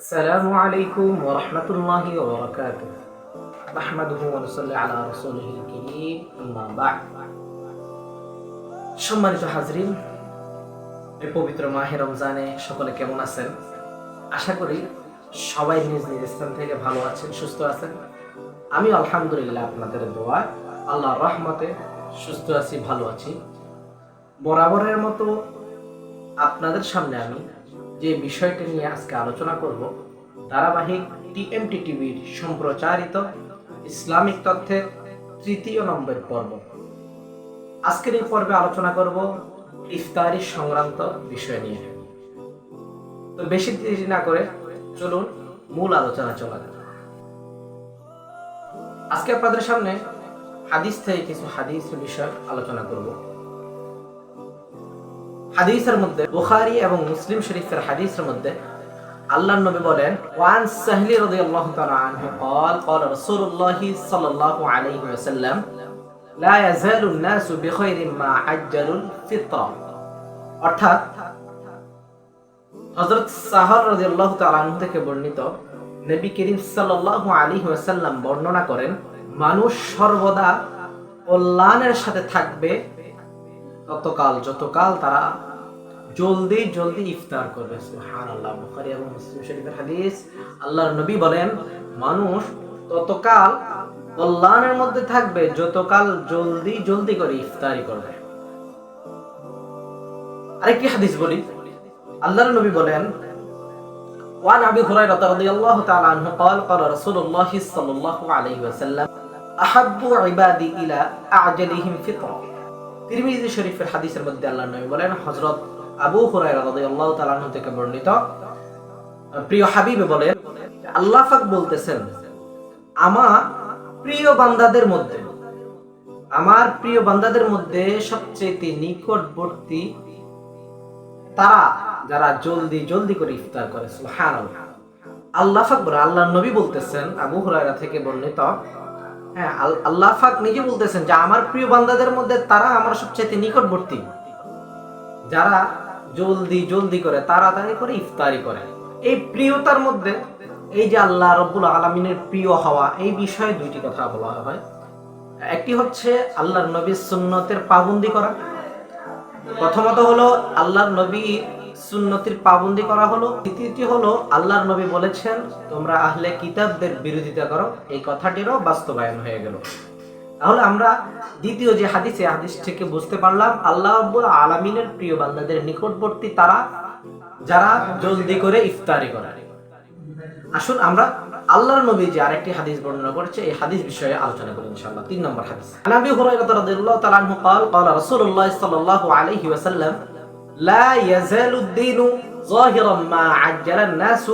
আসসালামু আলাইকুম ওয়া রাহমাতুল্লাহি ওয়া বারাকাতুহু। নাহমাদুহু ওয়া নুসাল্লি আলা রাসূলিহিল কারীম, আম্মা বা'দ। সম্মানিত হাজরিন, এই পবিত্র মাহে রমজানে সকলে কেমন আছেন? আশা করি সবাই নিজ নিজ স্থান থেকে ভালো আছেন, সুস্থ আছেন। আমি আলহামদুলিল্লাহ আপনাদের দোয়ায় আল্লাহর রহমতে সুস্থ আছি, ভালো আছি। বরাবরের মতো আপনাদের সামনে আমি যে বিষয়টি নিয়ে আজকে আলোচনা করব, ধারাবাহিক টিএমটি টিভির সম্প্রচারিত ইসলামিক তথ্যের তৃতীয় নম্বর পর্ব। আজকের এই পর্বে আলোচনা করব ইফতারি সংক্রান্ত বিষয় নিয়ে। তো বেশি দেরি না করে চলুন মূল আলোচনা চলা যাক। আজকে আপনাদের সামনে হাদিস থেকে কিছু হাদিস বিষয় আলোচনা করব। হাদিসের মধ্যে বুখারী এবং মুসলিম শরীফের হাদিসের মধ্যে আল্লাহর নবী বলেন, ওয়ান সাহলি রাদিয়াল্লাহু তাআলা আনহু قال قال رسول الله صلى الله عليه وسلم لا يزال الناس بخير ما عجلوا الفطر। অর্থাৎ হযরত সাহর রাদিয়াল্লাহু তাআলা আনহু থেকে বর্ণিত, নবী করিম সাল্লাল্লাহু আলাইহি ওয়াসাল্লাম বর্ণনা করেন, মানুষ সর্বদা কল্যাণের সাথে থাকবে ততকাল যতকাল তারা জলদি জলদি ইফতার করবে। সুবহানাল্লাহ। বুখারী এবং মুসলিম শরীফের হাদিস। আল্লাহর নবী বলেন, মানুষ ততকাল কল্যাণের মধ্যে থাকবে যতকাল জলদি জলদি করে ইফতারি করবে। আরেকটি হাদিস বলি, আল্লাহর নবী বলেন, ওয়ান আবি হুরায়রা রাদিয়াল্লাহু তাআলা আনহু قال قال رسول الله صلى الله عليه وسلم احب عبادي الى اعجلهم فطرا। তিরমিজি শরীফের হাদিসের মধ্যে আল্লাহর নবী বলেন, হযরত আবু হুরায়রা রাদিয়াল্লাহু তাআলা আনহু থেকে বর্ণিত, প্রিয় হাবিব বলেন, আল্লাহ পাক বলতেছেন, আমার প্রিয় বান্দাদের মধ্যে সবচেয়ে নিকটবর্তী তারা যারা জলদি জলদি করে ইফতার করে। সুবহানাল্লাহ। আল্লাহ পাক বলেন, আল্লাহর নবী বলতেছেন, আবু হুরায়রা থেকে বর্ণিত, হ্যাঁ, আল্লাহ পাক নিজে বলতেছেন যে আমার প্রিয় বান্দাদের মধ্যে তারা আমার সবচেয়ে নিকটবর্তী, যারা জলদি জলদি করে তাড়াতাড়ি করে ইফতারি করে। এই প্রিয়তার মধ্যে এই যে আল্লাহ রাব্বুল আলামিনের প্রিয় হওয়া, এই বিষয়ে দুইটি কথা বলা হয়। একটি হচ্ছে আল্লাহর নবীর সুন্নতের পাবন্দি করা। প্রথমত হলো আল্লাহর নবী সুন্নতির পাবন্দি করা হলো। দ্বিতীয়টি হলো আল্লাহর নবী বলেছেন, তোমরা আহলে কিতাবদের বিরোধিতা করো, এই কথাটিরও বাস্তবায়ন হয়ে গেল। তাহলে আমরা দ্বিতীয় যে হাদিস, এই হাদিস থেকে বুঝতে পারলাম আল্লাহ রাব্বুল আলামিনের প্রিয় বান্দাদের নিকটবর্তী তারা যারা জলদি করে ইফতারি করে। আসুন আমরা আল্লাহর নবী যে আরেকটি হাদিস বর্ণনা করেছে, এই হাদিস বিষয়ে আলোচনা করি ইনশাআল্লাহ। 3 নম্বর হাদিস, আবু হুরায়রা রাদিয়াল্লাহু তাআলা আনহু قال قال رسول الله صلى الله عليه وسلم لا يزال الدين ظاهرا ما عجل الناس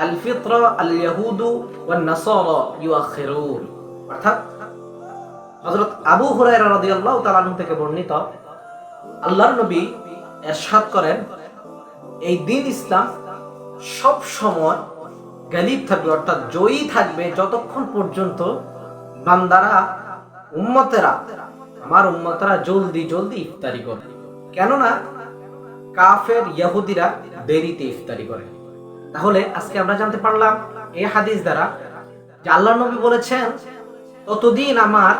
الفطر اليهود والنصارى يؤخرون। অর্থাৎ হযরত আবু হুরায়রা রাদিয়াল্লাহু তাআলা আনহু থেকে বর্ণিত, আল্লাহর নবী ইরশাদ করেন, এই দ্বীন ইসলাম সব সময় গালিব থাকবে, অর্থাৎ জয়ী থাকবে যতক্ষণ পর্যন্ত বান্দারা, আমার উম্মতেরা জলদি জলদি ইফতারি করে। কেননা কাফের ইহুদিরা দেরিতে ইফতারি করে। তাহলে আজকে আমরা জানতে পারলাম এই হাদিস দ্বারা যে আল্লাহর নবী বলেছেন, ততদিন আমার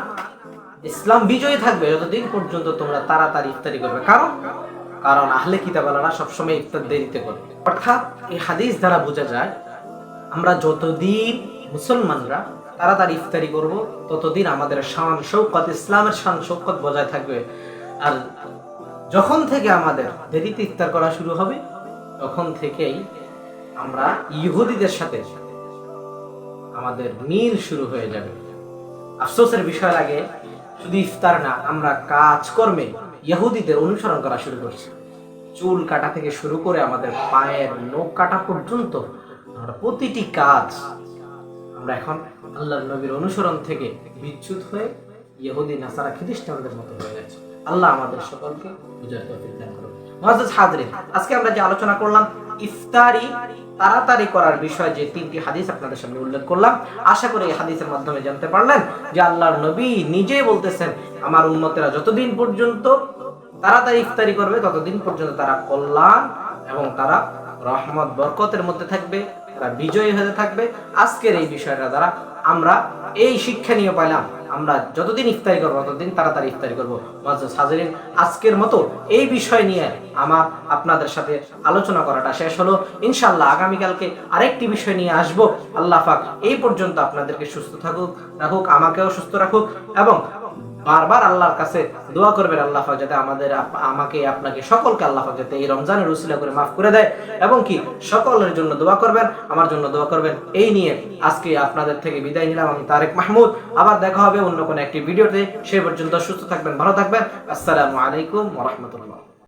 ইসলাম বিজয়ী থাকবে যতদিন পর্যন্ত তোমরা তাড়াতাড়ি ইফতারি করবে। কারণ আহলে কিতাবওয়ালারা সবসময় ইফতার দেরিতে করে। অর্থাৎ এই হাদিস দ্বারা বোঝা যায়, আমরা যতদিন মুসলমানরা তাড়াতাড়ি ইফতারি করব, ততদিন আমাদের শান শৌকত, ইসলামের শান শৌকত বজায় থাকবে। আর যখন থেকে আমাদের দেরিতে ইফতার করা শুরু হবে, তখন থেকেই আমরা ইহুদিদের সাথে আমাদের মিল শুরু হয়ে যাবে। আফসোসের বিষয় লাগে, শুধু ইফতার না, আমরা কাজকর্মে ইহুদিদের অনুসরণ করা শুরু করছি। চুল কাটা থেকে শুরু করে আমাদের পায়ের নখ কাটা পর্যন্ত আমরা প্রতিটি কাজ আমরা এখন আল্লাহর নবীর অনুসরণ থেকে বিচ্যুত হয়ে ইহুদি নাসারা খ্রিস্টানদের মতো হয়ে গেছে। আল্লাহ আমাদের সকলকে বুঝার তৌফিক দান করুন। মুআজ্জাজ হাজরিন, আজকে আমরা যে আলোচনা করলাম ইফতারি তাড়াতাড়ি করার বিষয়ে, যে 3টি হাদিস আপনাদের সামনে উল্লেখ করলাম, আশা করি এই হাদিসের মাধ্যমে জানতে পারলেন যে আল্লাহর নবী নিজেই বলতেছেন, আমার উম্মতেরা যতদিন পর্যন্ত তাড়াতাড়ি ইফতারি করবে ততদিন পর্যন্ত তারা কল্যাণ এবং তারা রহমত বরকতের মধ্যে থাকবে। তারা বিজয়ী হতে থাকবে। আজকের এই বিষয়টা দ্বারা আমরা এই শিক্ষা নিয়ে পাইলাম, আমরা যতদিন ইফতারি করবো ততদিন তাড়াতাড়ি ইফতারি করবো। হাজিরিন, আজকের মতো এই বিষয় নিয়ে আমার আপনাদের সাথে আলোচনা করাটা শেষ হলো। ইনশাআল্লাহ আগামীকালকে আরেকটি বিষয় নিয়ে আসবো। আল্লাহ পাক এই পর্যন্ত আপনাদেরকে সুস্থ রাখুক, আমাকেও সুস্থ রাখুক, এবং বারবার আল্লাহর কাছে দোয়া করবেন আল্লাহ পাক যাতে আমাকে আপনাকে সকলকে আল্লাহ পাক যাতে এই রমজানের উসিলা করে মাফ করে দেয়, এবং কি সকলের জন্য দোয়া করবেন, আমার জন্য দোয়া করবেন। এই নিয়ে আজকে আপনাদের থেকে বিদায় নিলাম। আমি তারেক মাহমুদ। আবার দেখা হবে অন্য কোনো একটি ভিডিওতে। সে পর্যন্ত সুস্থ থাকবেন, ভালো থাকবেন। আসসালামু আলাইকুম ওয়া রাহমাতুল্লাহ।